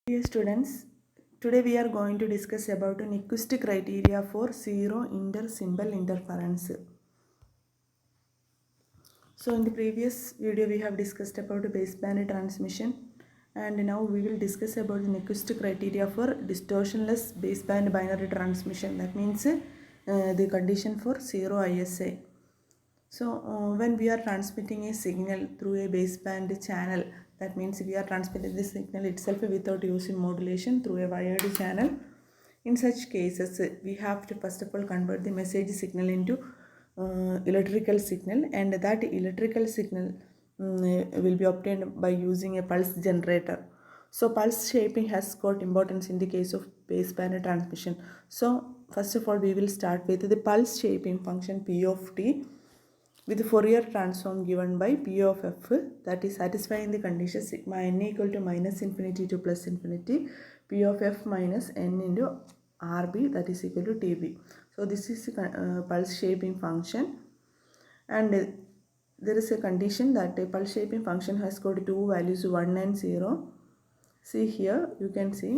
Dear students, today we are going to discuss about Nyquist criteria for zero inter-symbol interference. So in the previous video we have discussed about baseband transmission, and now we will discuss about the Nyquist criteria for distortionless baseband binary transmission. That means the condition for zero ISA. So when we are transmitting a signal through a baseband channel, that means we are transmitting the signal itself without using modulation through a wired channel. In such cases, we have to first of all convert the message signal into electrical signal, and that electrical signal will be obtained by using a pulse generator. So pulse shaping has got importance in the case of baseband transmission. So first of all, we will start with the pulse shaping function P of t with the Fourier transform given by P of f, that is satisfying the condition sigma n equal to minus infinity to plus infinity P of f minus n into Rb, that is equal to Tb. So this is a pulse shaping function, and there is a condition that a pulse shaping function has got two values 1 and 0. See here, you can see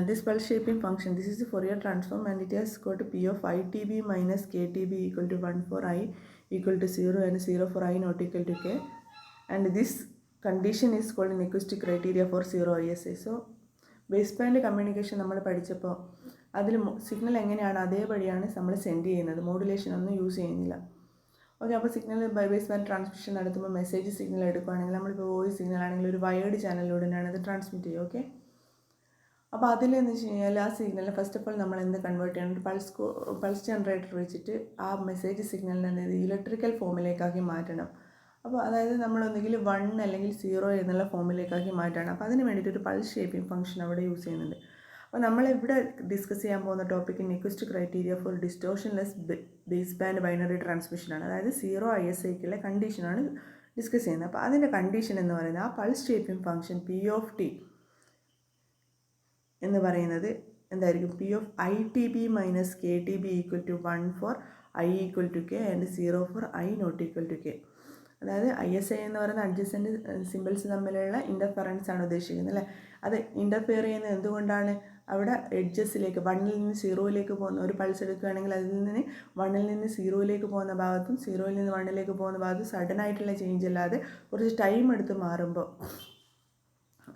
this pulse shaping function, this is the Fourier transform, and it has got P of ITB minus KTB equal to 1 for I equal to 0 and 0 for I not equal to K, and this condition is called Nyquist criteria for zero ISA. So baseband communication നമ്മൾ പഠിച്ചപ്പോൾ അതിൽ signal എങ്ങനെയാണ് അതേപടിയാണ് നമ്മൾ send ചെയ്യുന്നത്, modulation ഒന്നും use ചെയ്യുന്നില്ല. Okay, അപ്പോൾ signal baseband transmission നടത്തുമ്പോൾ മെസ്സേജ് സിഗ്നൽ എടുക്കുകയാണെങ്കിൽ നമ്മളിപ്പോൾ വോയിസ് സിഗ്നൽ ആണെങ്കിൽ ഒരു വയേർഡ് ചാനലിലൂടെയാണ് അത് ട്രാൻസ്മിറ്റ് ചെയ്യുക. ഓക്കെ, അപ്പോൾ അതിലെന്ന് വെച്ച് കഴിഞ്ഞാൽ ആ സിഗ്നൽ ഫസ്റ്റ് ഓഫ് ഓൾ നമ്മൾ എന്ത് കൺവേർട്ട് ചെയ്യണം, പൾസ് ജനറേറ്റർ വെച്ചിട്ട് ആ മെസ്സേജ് സിഗ്നലിനെ ഇലക്ട്രിക്കൽ ഫോമിലേക്കാക്കി മാറ്റണം. അപ്പോൾ അതായത് നമ്മളൊന്നുകിൽ 1 അല്ലെങ്കിൽ 0 എന്നുള്ള ഫോമിലേക്കാക്കി മാറ്റണം. അപ്പോൾ അതിന് വേണ്ടിയിട്ട് ഒരു പൾസ് ഷേപ്പിംഗ് ഫംഗ്ഷൻ അവിടെ യൂസ് ചെയ്യുന്നുണ്ട്. അപ്പോൾ നമ്മളിവിടെ ഡിസ്കസ് ചെയ്യാൻ പോകുന്ന topic Nyquist criteria for distortionless baseband binary ട്രാൻസ്മിഷനാണ്. അതായത് സീറോ ISAക്കുള്ള കണ്ടീഷനാണ് ഡിസ്കസ് ചെയ്യുന്നത്. അപ്പോൾ അതിൻ്റെ കണ്ടീഷൻ എന്ന് പറയുന്നത് ആ pulse shaping function P of t എന്ന് പറയുന്നത് എന്തായിരിക്കും, P of ITB minus KTB equal to 1 for I equal to K and 0 for I not equal to K. അതായത് ISA എന്ന് പറയുന്ന അഡ്ജസൻറ്റ് സിമ്പിൾസ് തമ്മിലുള്ള ഇൻ്റർഫറൻസ് ആണ് ഉദ്ദേശിക്കുന്നത് അല്ലേ. അത് ഇൻ്റർഫിയർ ചെയ്യുന്നത് എന്തുകൊണ്ടാണ്, അവിടെ എഡ്ജസിലേക്ക് 1ൽ നിന്ന് 0യിലേക്ക് പോകുന്ന ഒരു പൾസ് എടുക്കുകയാണെങ്കിൽ അതിൽ നിന്ന് 1ൽ നിന്ന് 0യിലേക്ക് പോകുന്ന ഭാഗത്തും 0യിൽ നിന്ന് 1ലേക്ക് പോകുന്ന ഭാഗത്തും സഡൻ ആയിട്ടുള്ള ചേഞ്ച് അല്ലാതെ കുറച്ച് ടൈം എടുത്ത് മാറുമ്പോൾ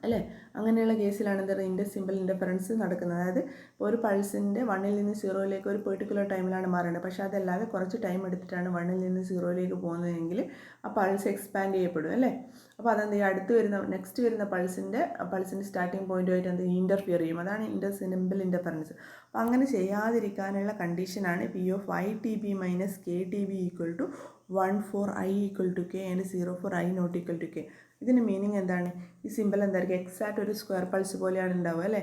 അല്ലേ, അങ്ങനെയുള്ള കേസിലാണ് എന്താ സിമ്പിൾ ഇൻ്റർഫറൻസ് നടക്കുന്നത്. അതായത് ഇപ്പോൾ ഒരു പൾസിൻ്റെ 1ൽ നിന്ന് 0യിലേക്ക് ഒരു പെർട്ടിക്കുലർ ടൈമിലാണ് മാറേണ്ടത്, പക്ഷേ അതല്ലാതെ കുറച്ച് ടൈം എടുത്തിട്ടാണ് 1ൽ നിന്ന് 0യിലേക്ക് പോകുന്നതെങ്കിൽ ആ പൾസ് എക്സ്പാൻഡ് ചെയ്യപ്പെടും അല്ലേ. അപ്പോൾ അതെന്ത് ചെയ്യും, അടുത്ത് വരുന്ന നെക്സ്റ്റ് വരുന്ന പൾസിൻ്റെ സ്റ്റാർട്ടിംഗ് പോയിൻറ്റുമായിട്ട് എന്ത് ഇൻ്റർഫിയർ ചെയ്യും. അതാണ് സിമ്പിൾ ഇൻ്റർഫറൻസ്. അപ്പോൾ അങ്ങനെ ചെയ്യാതിരിക്കാനുള്ള കണ്ടീഷനാണ് P of ITB minus KTB equal to 1 for I equal to K and 0 for I not equal to K. ഇതിന് മീനിങ് എന്താണ്, ഈ സിമ്പിൾ എന്തായിരിക്കും, എക്സാക്റ്റ് ഒരു സ്ക്വയർ പൾസ് പോലെയാണ് ഉണ്ടാവുക അല്ലേ.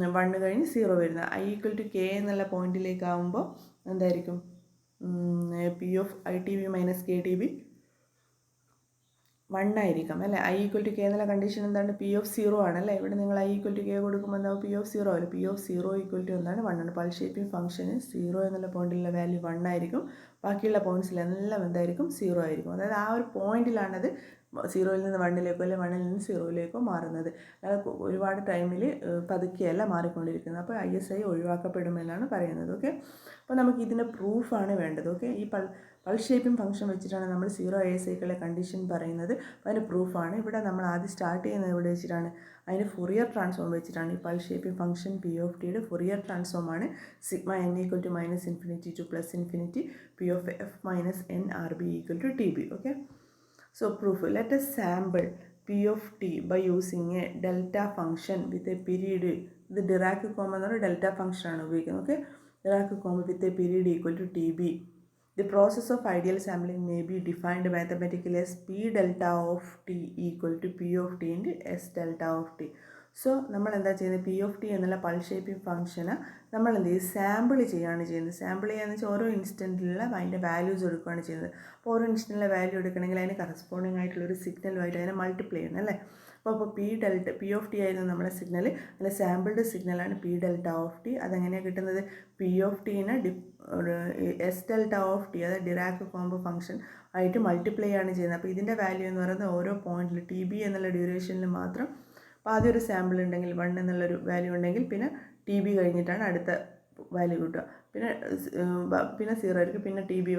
1 കഴിഞ്ഞ് 0 വരുന്നത് I ഈക്വൽ ടു K എന്നുള്ള പോയിന്റിലേക്കാവുമ്പോൾ എന്തായിരിക്കും, P of ITB minus KTB 1 ആയിരിക്കും അല്ലേ. I ഈക്വൽ ടു K എന്നുള്ള കണ്ടീഷൻ എന്താണ്, P of 0 ആണല്ലേ. ഇവിടെ നിങ്ങൾ I ഈക്വൽ ടു K കൊടുക്കുമ്പോൾ എന്താവും, P of 0 അല്ലേ. P of 0 ഈക്വൽ ടു എന്താണ്, 1 ആണ്. പൾസ് ഷേപ്പിംഗ് ഫംഗ്ഷന് 0 എന്നുള്ള പോയിന്റിലുള്ള വാല്യൂ 1 ആയിരിക്കും, ബാക്കിയുള്ള പോയിന്റ്സിലെല്ലാം എന്തായിരിക്കും 0 ആയിരിക്കും. അതായത് ആ ഒരു പോയിന്റിലാണത് 0യിൽ നിന്ന് 1ലേക്കോ അല്ലെങ്കിൽ 1ൽ നിന്ന് 0യിലേക്കോ മാറുന്നത്. അതായത് ഒരുപാട് ടൈമിൽ പതുക്കെയല്ല മാറിക്കൊണ്ടിരിക്കുന്നത്. അപ്പോൾ ISA ഒഴിവാക്കപ്പെടുമെന്നാണ് പറയുന്നത്. ഓക്കെ, അപ്പോൾ നമുക്ക് ഇതിൻ്റെ പ്രൂഫാണ് വേണ്ടത്. ഓക്കെ, ഈ പൾസ് ഷേപ്പിംഗ് ഫംഗ്ഷൻ വെച്ചിട്ടാണ് നമ്മൾ സീറോ ISAക്കുള്ള കണ്ടീഷൻ പറയുന്നത്. അപ്പോൾ അതിൻ്റെ പ്രൂഫാണ് ഇവിടെ നമ്മൾ ആദ്യം സ്റ്റാർട്ട് ചെയ്യുന്നത് എവിടെ വെച്ചിട്ടാണ്, അതിന് ഫൊറിയർ ട്രാൻസ്ഫോം വെച്ചിട്ടാണ്. ഈ pulse shaping function P of tയുടെ ഫൊറിയർ ട്രാൻസ്ഫോം ആണ് sigma n equal to minus infinity to plus infinity P of f മൈനസ് n RB equal to TB. Okay, so proof, let us sample P of t by using a delta function with a period. ഇത് Dirac comb എന്ന് പറഞ്ഞാൽ delta function ആണ് ഉപയോഗിക്കുന്നത്. Okay, Dirac comb with a period equal to TB. The process of ideal sampling may be defined mathematically as P delta of t equal to P of t into S delta of t. So നമ്മൾ എന്താ ചെയ്യുന്നത്, P of t എന്നുള്ള pulse shaping ഫംഗ്ഷന് നമ്മൾ എന്ത് ചെയ്യും, sample ചെയ്യുകയാണ് ചെയ്യുന്നത്. സാമ്പിൾ ചെയ്യാന്ന് വെച്ചാൽ ഓരോ ഇൻസ്റ്റൻറ്റിലുള്ള അതിൻ്റെ വാല്യൂസ് എടുക്കുകയാണ് ചെയ്യുന്നത്. അപ്പോൾ ഓരോ ഇൻസ്റ്റൻറ്റിലെ വാല്യൂ എടുക്കണമെങ്കിൽ അതിന് കറസ്പോണ്ടിങ് ആയിട്ടുള്ളൊരു സിഗ്നലുമായിട്ട് അതിനെ മൾട്ടിപ്ലൈ ചെയ്യണം അല്ലേ. അപ്പോൾ പി ഓഫ് ടി ആയിരുന്നു നമ്മുടെ സിഗ്നൽ. അല്ല സാമ്പിൾഡ് സിഗ്നലാണ് പി ഡെൽറ്റ ഓഫ് ടി. അതെങ്ങനെയാണ് കിട്ടുന്നത്? പി ഓഫ് ടീനെ എസ് ഡെൽറ്റ ഓഫ് ടി, അതായത് ഡിറാക് കോംബോ ഫംഗ്ഷൻ ആയിട്ട് മൾട്ടിപ്ലൈ ആണ് ചെയ്യുന്നത്. അപ്പോൾ ഇതിൻ്റെ വാല്യൂ എന്ന് പറയുന്നത് ഓരോ പോയിന്റിൽ ടി ബി എന്നുള്ള ഡ്യൂറേഷനിൽ മാത്രം. അപ്പോൾ ആദ്യം ഒരു സാമ്പിൾ ഉണ്ടെങ്കിൽ 1 എന്നുള്ളൊരു വാല്യൂ ഉണ്ടെങ്കിൽ പിന്നെ ടി ബി കഴിഞ്ഞിട്ടാണ് അടുത്ത വാല്യൂ കിട്ടുക. പിന്നെ 0 ആയിരിക്കും, പിന്നെ ടി ബി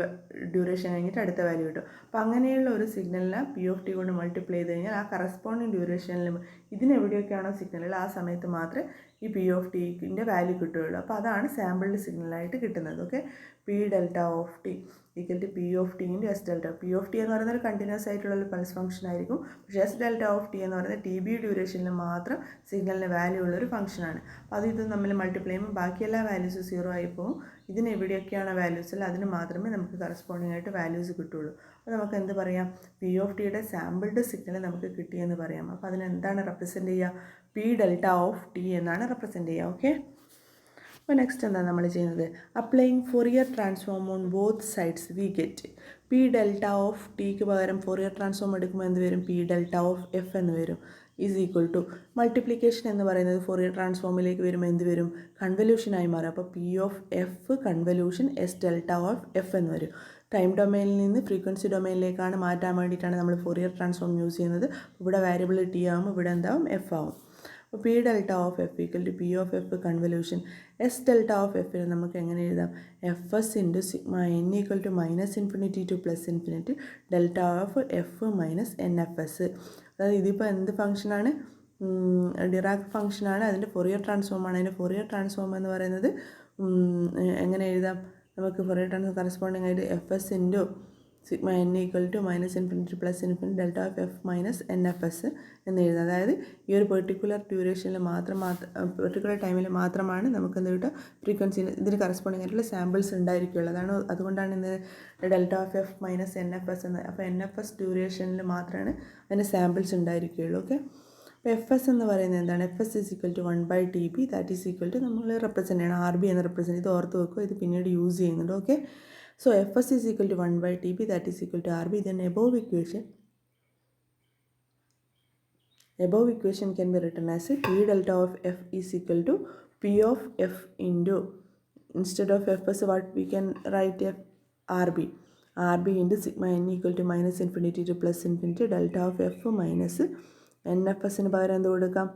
ഡ്യൂറേഷൻ കഴിഞ്ഞിട്ട് അടുത്ത വാല്യൂ കിട്ടും. അപ്പോൾ അങ്ങനെയുള്ള ഒരു സിഗ്നലിനെ പി ഓഫ് ടി കൊണ്ട് മൾട്ടിപ്ലൈ ചെയ്ത് കഴിഞ്ഞാൽ ആ കറസ്പോണ്ടിങ് ഡ്യൂറേഷനിലും ഇതിനെവിടെയൊക്കെയാണോ സിഗ്നൽ ആ സമയത്ത് മാത്രമേ ഈ പി ഓഫ് ടിൻ്റെ വാല്യൂ കിട്ടുകയുള്ളൂ. അപ്പോൾ അതാണ് സാമ്പിൾഡ് സിഗ്നലായിട്ട് കിട്ടുന്നത്. Okay, P delta of T equal to P of T into S delta. P of T എന്ന് പറയുന്നത് ഒരു കണ്ടിന്യൂസ് ആയിട്ടുള്ള ഒരു പൾസ് ഫംഗ്ഷൻ ആയിരിക്കും. പക്ഷേ എസ് ഡെൽറ്റ ഓഫ് ടി എന്ന് പറയുന്നത് ടി ബി ഡ്യൂറേഷനിൽ മാത്രം സിഗ്നലിന് വാല്യൂ ഉള്ളൊരു ഫംഗ്ഷനാണ്. അപ്പോൾ അത് ഇതും തമ്മിൽ മൾട്ടിപ്ലൈ ചെയ്യുമ്പോൾ ബാക്കി എല്ലാ വാല്യൂസും 0 ആയി പോകും. ഇതിന് എവിടെയൊക്കെയാണ് വാല്യൂസ് അല്ല അതിന് മാത്രമേ നമുക്ക് കറസ്പോണ്ടിങ് ആയിട്ട് വാല്യൂസ് കിട്ടുള്ളൂ. അപ്പോൾ നമുക്ക് എന്ത് പറയാം? പി ഓഫ് ടിയുടെ സാമ്പിൾഡ് സിഗ്നൽ നമുക്ക് കിട്ടിയെന്ന് പറയാം. അപ്പോൾ അതിനെന്താണ് റെപ്രസെൻറ്റ് ചെയ്യുക? പി ഡെൽറ്റ ഓഫ് ടി എന്നാണ് റെപ്രസെൻറ്റ് ചെയ്യുക. ഓക്കെ, അപ്പോൾ നെക്സ്റ്റ് എന്താണ് നമ്മൾ ചെയ്യുന്നത്? Applying Fourier transform on both sides V get P delta of ടിക്ക് പകരം ഫോറിയർ ട്രാൻസ്ഫോം എടുക്കുമ്പോൾ എന്ത് വരും? പി ഡെൽറ്റ ഓഫ് എഫ് എന്ന് വരും. ഈസ് ഈക്വൽ ടു മൾട്ടിപ്ലിക്കേഷൻ എന്ന് പറയുന്നത് ഫോറിയർ ട്രാൻസ്ഫോമിലേക്ക് വരുമ്പോൾ എന്ത് വരും? കൺവല്യൂഷനായി മാറും. അപ്പോൾ P of F convolution S delta of F എന്ന് വരും. ടൈം ഡൊമൈനിൽ നിന്ന് ഫ്രീക്വൻസി ഡൊമൈനിലേക്കാണ് മാറ്റാൻ വേണ്ടിയിട്ടാണ് നമ്മൾ ഫോറിയർ ട്രാൻസ്ഫോം യൂസ് ചെയ്യുന്നത്. ഇവിടെ വാരിയബിൾ ടി ആകുമ്പോൾ ഇവിടെ എന്താവും? എഫ് ആവും. അപ്പോൾ P delta of F equal to P of F convolution S delta of എഫിന് നമുക്ക് എങ്ങനെ എഴുതാം? F S into sigma N equal to -infinity to +infinity delta of F minus N F S. അതായത് ഇതിപ്പോൾ എന്ത് ഫംഗ്ഷനാണ്? ഡിറാക് ഫംഗ്ഷനാണ്. അതിൻ്റെ ഫൊറിയർ ട്രാൻസ്ഫോമാണ്. അതിൻ്റെ ഫൊറിയർ ട്രാൻസ്ഫോം എന്ന് പറയുന്നത് എങ്ങനെ എഴുതാം? നമുക്ക് ഫൊറിയർ ട്രാൻസ്ഫോം കറസ്പോണ്ടിങ് ആയിട്ട് F S into sigma N equal to -infinity +infinity delta of F minus N F S എന്ന് എഴുതാം. അതായത് ഈ ഒരു പെർട്ടിക്കുലർ ഡ്യൂറേഷനിൽ പെർട്ടിക്കുലർ ടൈമിൽ മാത്രമാണ് നമുക്ക് എന്ത് കിട്ടുക? ഫ്രീക്വൻസി ഇതിന് കറസ്പോണ്ടിങ് ആയിട്ടുള്ള സാമ്പിൾസ് ഉണ്ടായിരിക്കുള്ളൂ. അതുകൊണ്ടാണ് ഇന്ന് delta of F minus N F S എന്ന്. അപ്പോൾ എൻ എഫ് എസ് ഡ്യൂറേഷനിൽ മാത്രമാണ് അതിന് സാമ്പിൾസ് ഉണ്ടായിരിക്കുകയുള്ളൂ. ഓക്കെ, അപ്പോൾ എഫ് എസ് എന്ന് പറയുന്നത് എന്താണ്? F S is equal to 1/TB that is equal to നമ്മൾ റെപ്രസെൻ്റ് ചെയ്യണം ആർ ബി എന്ന് റെപ്രസെൻ്റ്. ഇത് ഓർത്ത് വെക്കുക, ഇത് പിന്നീട് യൂസ് ചെയ്യുന്നുണ്ട്. Okay, so fs is equal to 1/TB that is equal to rb. Then above equation can be written as p delta of f is equal to p of f into, instead of fs what we can write rb into sigma n equal to -infinity to +infinity delta of f minus nfs ന് പകരം എന്ത് കൊടുക്കാം?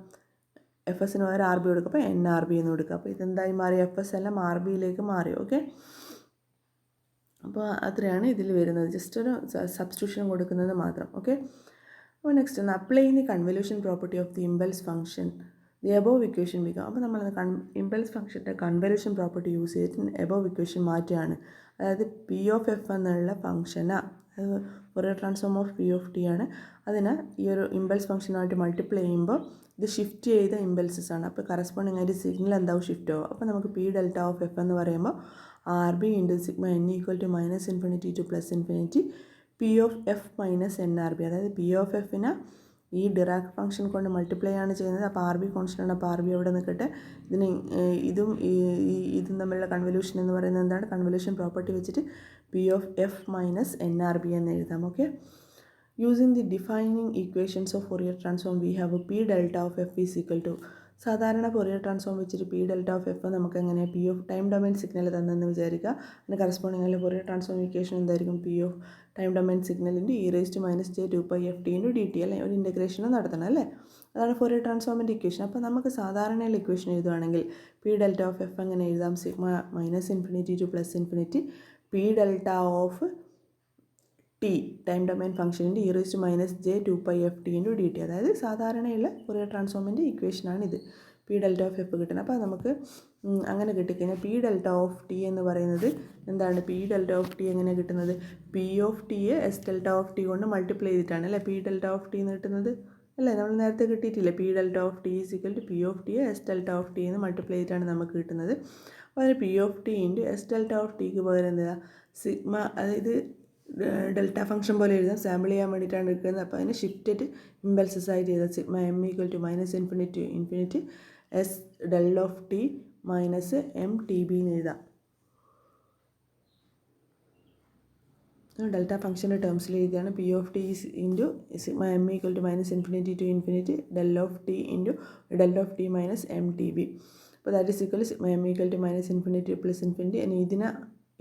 F എസിന് പകരം R B കൊടുക്കുക. അപ്പോൾ N R B എന്ന് കൊടുക്കുക. അപ്പോൾ ഇതെന്തായി മാറി? എഫ് എസ് എല്ലാം ആർ ബിയിലേക്ക് മാറി. ഓക്കെ, അപ്പോൾ അത്രയാണ് ഇതിൽ വരുന്നത്. ജസ്റ്റ് ഒരു സബ്സ്റ്റിറ്റ്യൂഷൻ കൊടുക്കുന്നത് മാത്രം. ഓക്കെ, അപ്പോൾ നെക്സ്റ്റ് ഒന്ന് apply the convolution property of the impulse function the above equation become. അപ്പോൾ നമ്മൾ ഇമ്പൾസ് ഫംഗ്ഷൻ്റെ കൺവല്യൂഷൻ പ്രോപ്പർട്ടി യൂസ് ചെയ്തിട്ട് എബോവ് ഇക്വേഷൻ മാറ്റുകയാണ്. അതായത് പി ഓഫ് എഫ് എന്നുള്ള ഫംഗ്ഷന് അത് Fourier transform of P of T ആണ്. അതിന് ഈ ഒരു ഇമ്പൾസ് ഫംഗ്ഷനായിട്ട് മൾട്ടിപ്ലൈ ചെയ്യുമ്പോൾ ഇത് ഷിഫ്റ്റ് ചെയ്ത ഇമ്പൾസസ് ആണ്. അപ്പോൾ കറസ്പോണ്ടിങ് ആയിട്ട് സിഗ്നൽ എന്താവും? ഷിഫ്റ്റ് ആവും. അപ്പോൾ നമുക്ക് പി ഡെൽറ്റ ഓഫ് എഫ് എന്ന് പറയുമ്പോൾ R B into sigma N equal to -infinity to +infinity P of F minus N R B. അതായത് പി ഓഫ് എഫിന് ഈ ഡിറാക് ഫംഗ്ഷൻ കൊണ്ട് മൾട്ടിപ്ലൈ ആണ് ചെയ്യുന്നത്. അപ്പോൾ ആർ ബി കോൺസ്റ്റൻ്റ്, അപ്പോൾ ആർ ബി അവിടെ നിൽക്കട്ടെ. ഇതിന് ഇതും തമ്മിലുള്ള കൺവല്യൂഷൻ എന്ന് പറയുന്നത് എന്താണ്? കൺവല്യൂഷൻ പ്രോപ്പർട്ടി വെച്ചിട്ട് P of F minus N R B എന്ന് എഴുതാം. Okay, using the defining equations of Fourier transform we have P delta of F is equal to. സാധാരണ ഫൊറിയർ ട്രാൻസ്ഫോം വെച്ചിട്ട് പി ഡെൽറ്റ ഓഫ് എഫ് നമുക്ക് എങ്ങനെ? P of time domain signal തന്നെന്ന് വിചാരിക്കുക. അതിന് corresponding ആയിട്ട് ഫൊറിയർ ട്രാൻസ്ഫോം ഇക്വേഷൻ എന്തായിരിക്കും? P of time domain സിഗ്നലിൻ്റെ e⁻j2πft × dt അല്ലേ? ഒരു ഇൻ്റഗ്രേഷൻ നടത്തണം അല്ലേ? അതാണ് ഫൊറിയർ ട്രാൻസ്ഫോമിൻ്റെ ഇക്വേഷൻ. അപ്പോൾ നമുക്ക് സാധാരണയുള്ള ഇക്വേഷൻ എഴുതുകയാണെങ്കിൽ പി ഡെൽറ്റ ഓഫ് എഫ് എങ്ങനെ എഴുതാം? Sigma -infinity to +infinity P delta of T time domain ഫംഗ്ഷനിൻ്റെ e⁻j2πft × dt. അതായത് സാധാരണയുള്ള ഫൊറിയർ ട്രാൻസ്ഫോമിൻ്റെ ഇക്വേഷനാണിത്. പി ഡെൽറ്റ ഓഫ് എഫ് കിട്ടണം. അപ്പോൾ നമുക്ക് അങ്ങനെ കിട്ടിക്കഴിഞ്ഞാൽ പി ഡെൽറ്റ ഓഫ് ടി എന്ന് പറയുന്നത് എന്താണ്? പി ഡെൽറ്റ ഓഫ് ടി എങ്ങനെ കിട്ടുന്നത്? പി ഓഫ് ടിയെ എസ് ഡെൽറ്റ ഓഫ് ടി കൊണ്ട് മൾട്ടിപ്ലൈ ചെയ്തിട്ടാണ് അല്ലേ പി ഡെൽറ്റ ഓഫ് ടി എന്ന് കിട്ടുന്നത് അല്ലേ? നമ്മൾ നേരത്തെ കിട്ടിയിട്ടില്ലേ? P delta of T is equal to P of ടിയെ എസ് ഡെൽറ്റ ഓഫ് ടി എന്ന് മൾട്ടിപ്ലൈ ചെയ്തിട്ടാണ് നമുക്ക് കിട്ടുന്നത്. അപ്പോൾ അതിന് P of T into S delta of ടിക്ക് പകരം എന്താ? സിഗ്മ, അതായത് ഡെൽറ്റ ഫംഗ്ഷൻ പോലെ എഴുതാം. സാമ്പിൾ ചെയ്യാൻ വേണ്ടിയിട്ടാണ് എടുക്കുന്നത്. അപ്പോൾ അതിന് ഷിഫ്റ്റഡ് ഇമ്പൾസസ് ആയിട്ട് എഴുതാം. Sigma M equal to -infinity to infinity S del of T minus M T B എന്ന് എഴുതാം. ഡെൽറ്റ ഫംഗ്ഷൻ്റെ ടേംസിൽ എഴുതിയാണ് P of T into sigma M equal to minus infinity to infinity del of T into del of T minus M T B. അപ്പോൾ that is equal sigma M equal to minus infinity plus infinity. ഇനി ഇതിനെ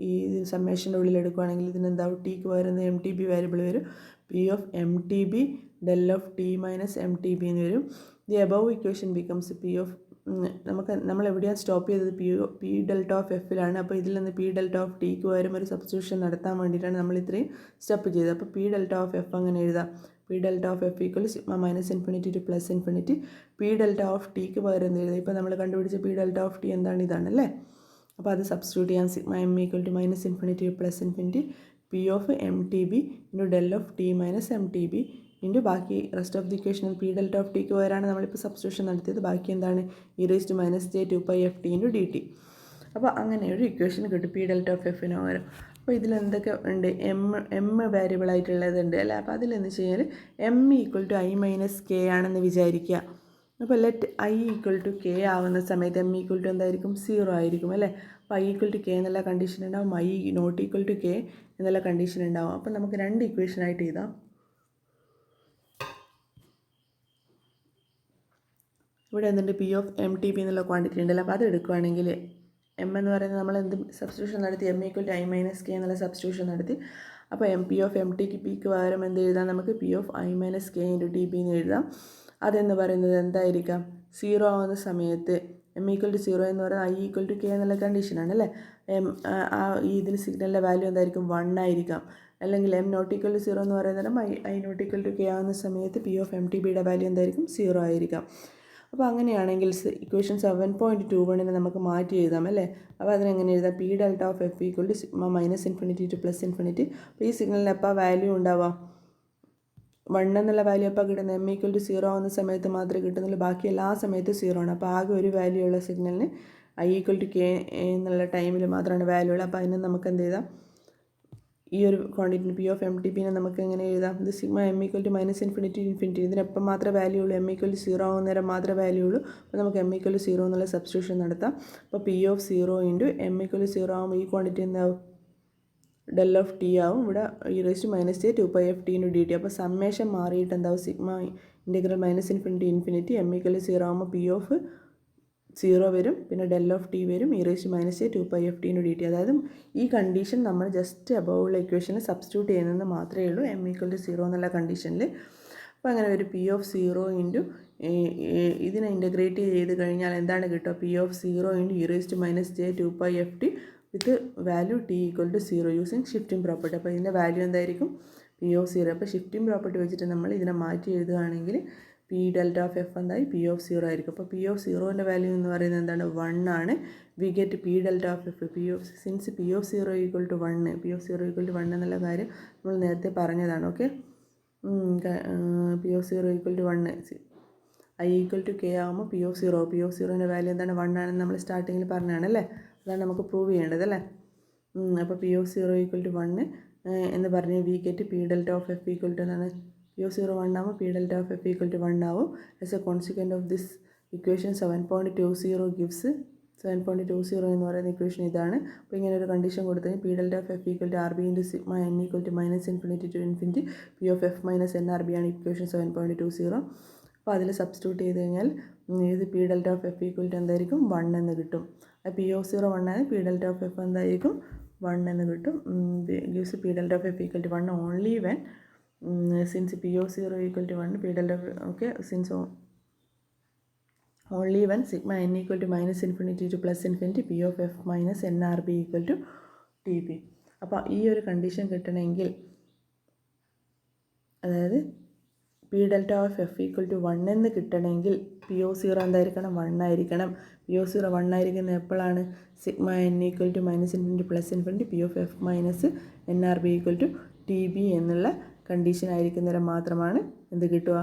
ഈ സമ്മേഷൻ്റെ ഉള്ളിൽ എടുക്കുകയാണെങ്കിൽ ഇതിനെന്താവും ടിക്ക് പകരുന്ന എം ടി ബി വാരിയബിൾ വരും. P of M T B del of T minus M T B എന്ന് വരും. The above equation becomes P of നമ്മൾ എവിടെയാണ് സ്റ്റോപ്പ് ചെയ്തത് പി ഡെൽറ്റ ഓഫ് എഫിലാണ്. അപ്പോൾ ഇതിൽ നിന്ന് പി ഡെൽറ്റ ഓഫ് ടിക്ക് പകരം ഒരു സബ്സ്റ്റിറ്റ്യൂഷൻ നടത്താൻ വേണ്ടിയിട്ടാണ് നമ്മൾ ഇത്രയും സ്റ്റെപ്പ് ചെയ്തത്. അപ്പോൾ പി ഡെൽറ്റ ഓഫ് എഫ് അങ്ങനെ എഴുതാം. P delta of F equal sigma minus infinity to plus infinity P delta of ടിക്ക് പകരം എന്ത് എഴുതാം. ഇപ്പോൾ നമ്മൾ കണ്ടുപിടിച്ച പി ഡെൽറ്റ ഓഫ് ടി എന്താണ്, ഇതാണല്ലേ. അപ്പോൾ അത് സബ്സ്റ്റിറ്റ്യൂട്ട് ചെയ്യാം. Sigma M equal to minus infinity to plus infinity P of M T B into del of T minus M T B into ബാക്കി rest of the equation P delta of ടിക്ക് പകരമാണ് നമ്മളിപ്പോൾ substitution നടത്തിയത്. ബാക്കി എന്താണ് E raise to minus J 2 F T into D T. അപ്പോൾ അങ്ങനെ ഒരു ഇക്വേഷൻ കിട്ടും പി ഡെൽറ്റ ഓഫ് എഫിന് പകരം. അപ്പോൾ ഇതിൽ എന്തൊക്കെ ഉണ്ട്, എം വേരിയബിൾ ആയിട്ടുള്ളതുണ്ട് അല്ലേ. അപ്പോൾ അതിലെന്ന് വെച്ച് കഴിഞ്ഞാൽ M equal to I minus K ആണെന്ന് വിചാരിക്കുക. അപ്പോൾ let I equal to K ആവുന്ന സമയത്ത് എം ഈക്വൽ ടു എന്തായിരിക്കും 0 ആയിരിക്കും അല്ലേ. അപ്പോൾ ഐ ഈക്വൽ ടു കെ എന്നുള്ള കണ്ടീഷൻ ഉണ്ടാവും, I not equal to K എന്നുള്ള കണ്ടീഷൻ ഉണ്ടാവും. അപ്പോൾ നമുക്ക് രണ്ട് ഇക്വേഷനായിട്ട് എഴുതാം. ഇവിടെ എന്തുണ്ട്, P of M T P എന്നുള്ള ക്വാണ്ടിറ്റി ഉണ്ടല്ലോ. അപ്പോൾ അത് എടുക്കുകയാണെങ്കിൽ എം എന്ന് പറയുന്നത് നമ്മൾ എന്ത് സബ്സ്റ്റിറ്റ്യൂഷൻ നടത്തി, M equal to I minus K എന്നുള്ള സബ്സ്റ്റിറ്റ്യൂഷൻ നടത്തി. അപ്പോൾ പി ഓഫ് എം ടിക്ക് പിക്ക് പകരം എന്ത് എഴുതാം, നമുക്ക് P of I minus K into T P എന്ന് എഴുതാം. അതെന്ന് പറയുന്നത് എന്തായിരിക്കാം, 0 ആവുന്ന സമയത്ത് എം ഈക്വൽ ടു 0 എന്ന് പറയുന്നത് ഐ ഈക്വൽ ടു കെ എന്നുള്ള കണ്ടീഷനാണ് അല്ലേ. ഈ ഇതിൽ സിഗ്നലിൻ്റെ വാല്യൂ എന്തായിരിക്കും, 1 ആയിരിക്കാം. അല്ലെങ്കിൽ എം നോട്ട് ഈക്വൽ ടു 0 എന്ന് പറയുന്നത് I not equal to K ആവുന്ന സമയത്ത് പി ഓഫ് എം ടി ബിയുടെ വാല്യൂ എന്തായിരിക്കും, 0 ആയിരിക്കാം. അപ്പോൾ അങ്ങനെയാണെങ്കിൽ ഇക്വേഷൻ 7.21 നമുക്ക് മാറ്റി എഴുതാം അല്ലേ. അപ്പോൾ അതിനെങ്ങനെ എഴുതാം, P delta of F equal to sigma minus infinity to plus infinity. അപ്പോൾ ഈ സിഗ്നലിന് എപ്പോൾ വാല്യൂ ഉണ്ടാവാം, 1 എന്നുള്ള വാല്യൂ എപ്പോൾ കിട്ടുന്നത്, എം ഈക്വൽ ടു 0 ആവുന്ന സമയത്ത് മാത്രമേ കിട്ടുന്നുള്ളൂ. ബാക്കി എല്ലാ സമയത്തും 0 ആണ്. അപ്പോൾ ആകെ ഒരു വാല്യൂ ഉള്ള സിഗ്നലിന് ഐ ഈക്വൽ ടു കെ എന്നുള്ള ടൈമിൽ മാത്രമാണ് വാല്യൂ ഉള്ളത്. അപ്പോൾ അതിന് നമുക്ക് എന്ത് ചെയ്താം, ഈ ഒരു quantity P of M T പിനെ നമുക്ക് എങ്ങനെ എഴുതാം, ഇത് sigma M equal to minus infinity infinity ഇതിനെപ്പം മാത്രമേ വാല്യൂ ഉള്ളൂ, എം ഈക്വൽ ടു 0 ആവുന്നേരം മാത്രമേ വാല്യൂ ഉള്ളൂ. അപ്പോൾ നമുക്ക് എം ഈക്വൽ ടു 0 എന്നുള്ള സബ്സ്റ്റിറ്റ്യൂഷൻ നടത്താം. അപ്പോൾ P of 0 into M equal to 0 ആകുമ്പോൾ ഈ ക്വാണ്ടിറ്റി എന്താവും, ഡെൽ ഓഫ് ടി ആവും. ഇവിടെ e raise to minus J 2 F T into D T. അപ്പോൾ സമ്മേഷൻ മാറിയിട്ട് എന്താവും, sigma integral minus infinity infinity M equal to 0 ആകുമ്പോൾ പി ഓഫ് 0 വരും, പിന്നെ ഡെൽ ഓഫ് ടി വരും, e raise to minus 2 F T into D T. അതായത് ഈ condition നമ്മൾ ജസ്റ്റ് അബവുള്ള ഇക്വേഷനിൽ സബ്സ്റ്റിറ്റ്യൂട്ട് ചെയ്യുന്നത് മാത്രമേ ഉള്ളൂ, എം ഈക്വൽ ടു 0 എന്നുള്ള കണ്ടീഷനിൽ. അപ്പോൾ അങ്ങനെ ഒരു പി ഓഫ് 0 ഇൻറ്റു ഇതിനെ ഇൻ്റഗ്രേറ്റ് ചെയ്ത് കഴിഞ്ഞാൽ എന്താണ് കിട്ടുക, P of 0 into e raise to minus J 2 F T with value T equal to 0 using shifting property. അപ്പോൾ ഇതിൻ്റെ വാല്യൂ എന്തായിരിക്കും, പി ഓഫ് 0. അപ്പോൾ ഷിഫ്റ്റിംഗ് പ്രോപ്പർട്ടി വെച്ചിട്ട് നമ്മൾ ഇതിനെ മാറ്റി എഴുതുകയാണെങ്കിൽ പി ഡെൽറ്റ ഓഫ് എഫ് എന്തായി, പി ഓഫ് 0 ആയിരിക്കും. അപ്പോൾ പി ഓഫ് 0ൻ്റെ വാല്യൂ എന്ന് പറയുന്നത് എന്താണ്, 1 ആണ്. We get P delta of F P of since P of 0 equal to 1, P of 0 equal to 1 എന്നുള്ള കാര്യം നമ്മൾ നേരത്തെ പറഞ്ഞതാണ്. Okay, P of 0 equal to 1, I equal to K ആകുമ്പോൾ പി ഓഫ് 0ൻ്റെ വാല്യൂ എന്താണ്, 1 ആണെന്ന് നമ്മൾ സ്റ്റാർട്ടിങ്ങിൽ പറഞ്ഞതാണ് അല്ലേ. അതാണ് നമുക്ക് പ്രൂവ് ചെയ്യേണ്ടത് അല്ലേ. അപ്പോൾ പി ഓഫ് 0 ഈക്വൽ ടു 1 എന്ന് പറഞ്ഞ് we get P delta of F equal to എന്താണ്, പി ഓഫ് 0 1 ആകുമ്പോൾ P delta of F equal to 1 ആവും. As a consequent of this equation 7.20 gives 7.20 എന്ന് പറയുന്ന ഇക്വേഷൻ ഇതാണ്. അപ്പോൾ ഇങ്ങനെ ഒരു കണ്ടീഷൻ കൊടുത്തു കഴിഞ്ഞാൽ P delta of F equal to R B into sigma N equal to minus infinity to infinity P of F minus N R B ആണ് equation 7.20. അപ്പോൾ അതിൽ സബ്സ്റ്റിറ്റ്യൂട്ട് ചെയ്ത് കഴിഞ്ഞാൽ ഇത് P delta of F equal to എന്തായിരിക്കും, 1 എന്ന് കിട്ടും. P of 0 1 ആണ്, പി ഡെൽറ്റ ഓഫ് എഫ് എന്തായിരിക്കും, 1 എന്ന് കിട്ടും. Gives P delta of F equal to 1 only when since P of 0 equal to 1 P delta okay since only when sigma N equal to minus infinity to plus infinity P of F minus N R B equal to T P. അപ്പോൾ ഈ ഒരു condition കിട്ടണമെങ്കിൽ, അതായത് P delta of F equal to 1 എന്ന് കിട്ടണമെങ്കിൽ P of 0 എന്തായിരിക്കണം, 1 ആയിരിക്കണം. P of 0 1 ആയിരിക്കുന്നത് എപ്പോഴാണ്, sigma N equal to minus infinity plus infinity P of F minus N R B equal to T B എന്നുള്ള കണ്ടീഷൻ ആയിരിക്കുന്നേരം മാത്രമാണ് എന്ത് കിട്ടുക,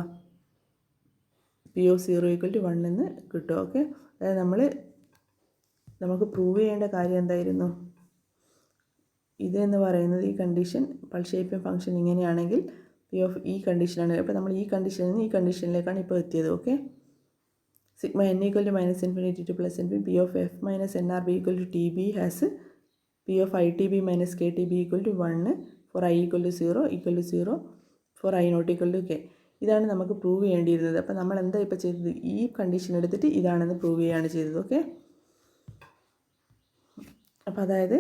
പി ഓഫ് 0 ഈക്വൽ ടു 1 എന്ന് കിട്ടും. ഓക്കെ, അതായത് നമുക്ക് പ്രൂവ് ചെയ്യേണ്ട കാര്യം എന്തായിരുന്നു, ഇതെന്ന് പറയുന്നത് ഈ കണ്ടീഷൻ പൾസ് ഷേപ്പിംഗ് ഫംഗ്ഷൻ ഇങ്ങനെയാണെങ്കിൽ പി ഓഫ് ഈ കണ്ടീഷനാണ്. അപ്പോൾ നമ്മൾ ഈ കണ്ടീഷനിൽ നിന്ന് ഈ കണ്ടീഷനിലേക്കാണ് ഇപ്പോൾ എത്തിയത്. Okay, sigma N equal to minus infinity to plus infinity P of F minus N R B equal to T B has P of I T B minus K T B equal to 1 for I equal to 0 for I not equal to K. ഇതാണ് നമുക്ക് prove ചെയ്യേണ്ടിയിരുന്നത്. അപ്പോൾ നമ്മൾ എന്താ ഇപ്പോൾ ചെയ്തത്, ഈ condition എടുത്തിട്ട് ഇതാണെന്ന് പ്രൂവ് ചെയ്യുകയാണ് ചെയ്തത്. ഓക്കെ, അപ്പോൾ അതായത്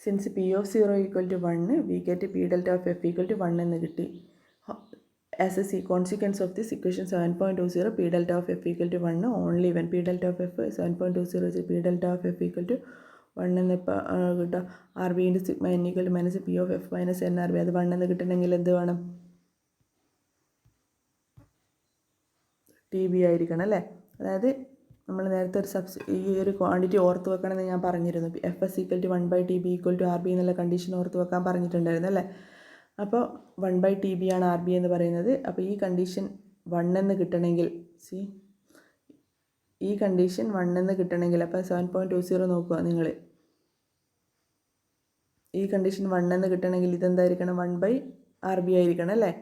since P of 0 equal to 1 we get P delta of F equal to 1 എന്ന് കിട്ടി. As a consequence of this equation 7.20 P delta of F equal to 1 only when P delta of F 7.20 P delta of F equal to 1 എന്ന് ഇപ്പോൾ കിട്ടുക. R B into sigma N equal to minus P of F minus N R B. അത് 1 എന്ന് കിട്ടണമെങ്കിൽ എന്ത് വേണം, T B ആയിരിക്കണം അല്ലേ. അതായത് നമ്മൾ നേരത്തെ ഈ ഒരു ക്വാണ്ടിറ്റി ഓർത്ത് വെക്കണമെന്ന് ഞാൻ പറഞ്ഞിരുന്നു. F S equal to 1/TB equal to R B എന്നുള്ള കണ്ടീഷൻ ഓർത്ത് വെക്കാൻ പറഞ്ഞിട്ടുണ്ടായിരുന്നു അല്ലേ. അപ്പോൾ 1/TB ആണ് ആർ ബി എന്ന് പറയുന്നത്. അപ്പോൾ ഈ കണ്ടീഷൻ 1 എന്ന് കിട്ടണമെങ്കിൽ ഈ കണ്ടീഷൻ 1 എന്ന് കിട്ടണമെങ്കിൽ അപ്പോൾ 7.20 നോക്കുക നിങ്ങൾ. ഈ കണ്ടീഷൻ 1 എന്ന് കിട്ടണമെങ്കിൽ ഇതെന്തായിരിക്കണം, 1/RB ആയിരിക്കണം അല്ലേ.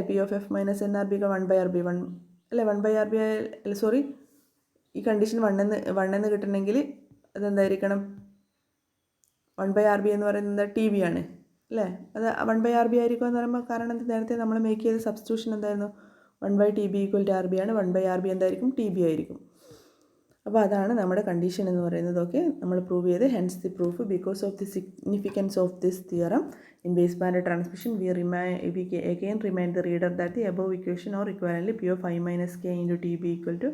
P of F minus N R B 1/RB 1 അല്ലേ. 1/RB അല്ല, സോറി, ഈ കണ്ടീഷൻ 1 എന്ന് കിട്ടണമെങ്കിൽ അതെന്തായിരിക്കണം, 1/RB എന്ന് പറയുന്നത് ടി ബി ആണ് അല്ലേ. അത് 1/RB ആയിരിക്കും എന്ന് പറയുമ്പോൾ കാരണം നേരത്തെ നമ്മൾ മേക്ക് ചെയ്ത സബ്സ്റ്റിറ്റ്യൂഷൻ എന്തായിരുന്നു, 1/TB equal to R B ആണ്. 1/RB എന്തായിരിക്കും, ടി ബി ആയിരിക്കും. അപ്പോൾ അതാണ് നമ്മുടെ കണ്ടീഷൻ എന്ന് പറയുന്നത്. ഓക്കെ, നമ്മൾ പ്രൂവ് ചെയ്ത്. Hence the proof because of the significance of this theorem in base band transmission we again remind the reader that the above equation or equivalently P of I minus K into TB equal to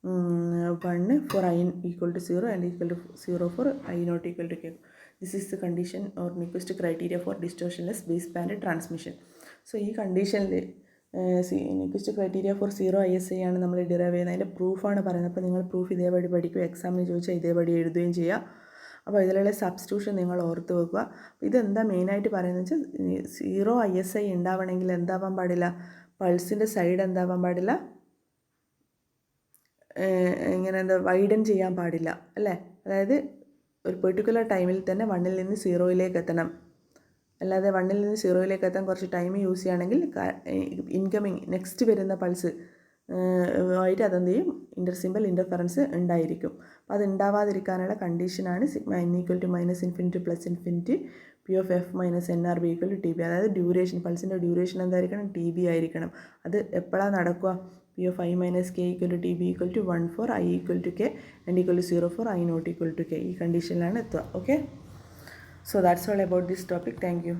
1 for I equal to 0 and equal to 0 for I not equal to K. This is the condition or Nyquist criteria for distortionless baseband transmission. So ഈ കണ്ടീഷനിൽ Nyquist criteria for 0 ISI ആണ് നമ്മൾ derive ചെയ്യുന്നത്. അതിൻ്റെ പ്രൂഫാണ് പറയുന്നത്. അപ്പോൾ നിങ്ങൾ proof ഇതേപടി പഠിക്കുക, എക്സാമിന് ചോദിച്ചാൽ ഇതേപടി എഴുതുകയും ചെയ്യുക. അപ്പോൾ ഇതിലുള്ള സബ്സ്റ്റിറ്റ്യൂഷൻ നിങ്ങൾ ഓർത്ത് വെക്കുക. ഇതെന്താ മെയിനായിട്ട് പറയുന്നത് വെച്ചാൽ 0 ISI ഉണ്ടാവണമെങ്കിൽ എന്താവാൻ പാടില്ല, പൾസിൻ്റെ സൈഡ് എന്താവാൻ പാടില്ല, ഇങ്ങനെ എന്താ വൈഡൻ ചെയ്യാൻ പാടില്ല അല്ലേ. അതായത് ഒരു പെർട്ടിക്കുലർ ടൈമിൽ തന്നെ 1 നിന്ന് 0 എത്തണം. അല്ലാതെ 1 നിന്ന് 0 എത്താൻ കുറച്ച് ടൈം യൂസ് ചെയ്യുകയാണെങ്കിൽ ഇൻകമിങ് നെക്സ്റ്റ് വരുന്ന പൾസ് ആയിട്ട് അതെന്ത് ചെയ്യും, ഇൻ്റർസിമ്പൽ ഇൻ്റർഫറൻസ് ഉണ്ടായിരിക്കും. അപ്പോൾ അത് ഉണ്ടാവാതിരിക്കാനുള്ള കണ്ടീഷനാണ് sigma N equal to -∞ plus infinity P of F minus N R B equal to T B. അതായത് ഡ്യൂറേഷൻ, പൾസിൻ്റെ ഡ്യൂറേഷൻ എന്തായിരിക്കണം, ടി ബി ആയിരിക്കണം. അത് എപ്പോഴാണ് നടക്കുക, P of I minus K equal to T B equal to 1 for I equal to K and equal to 0 for I not equal to K. ഈ കണ്ടീഷനിലാണ് എത്തുക. Okay, so that's all about this topic. Thank you.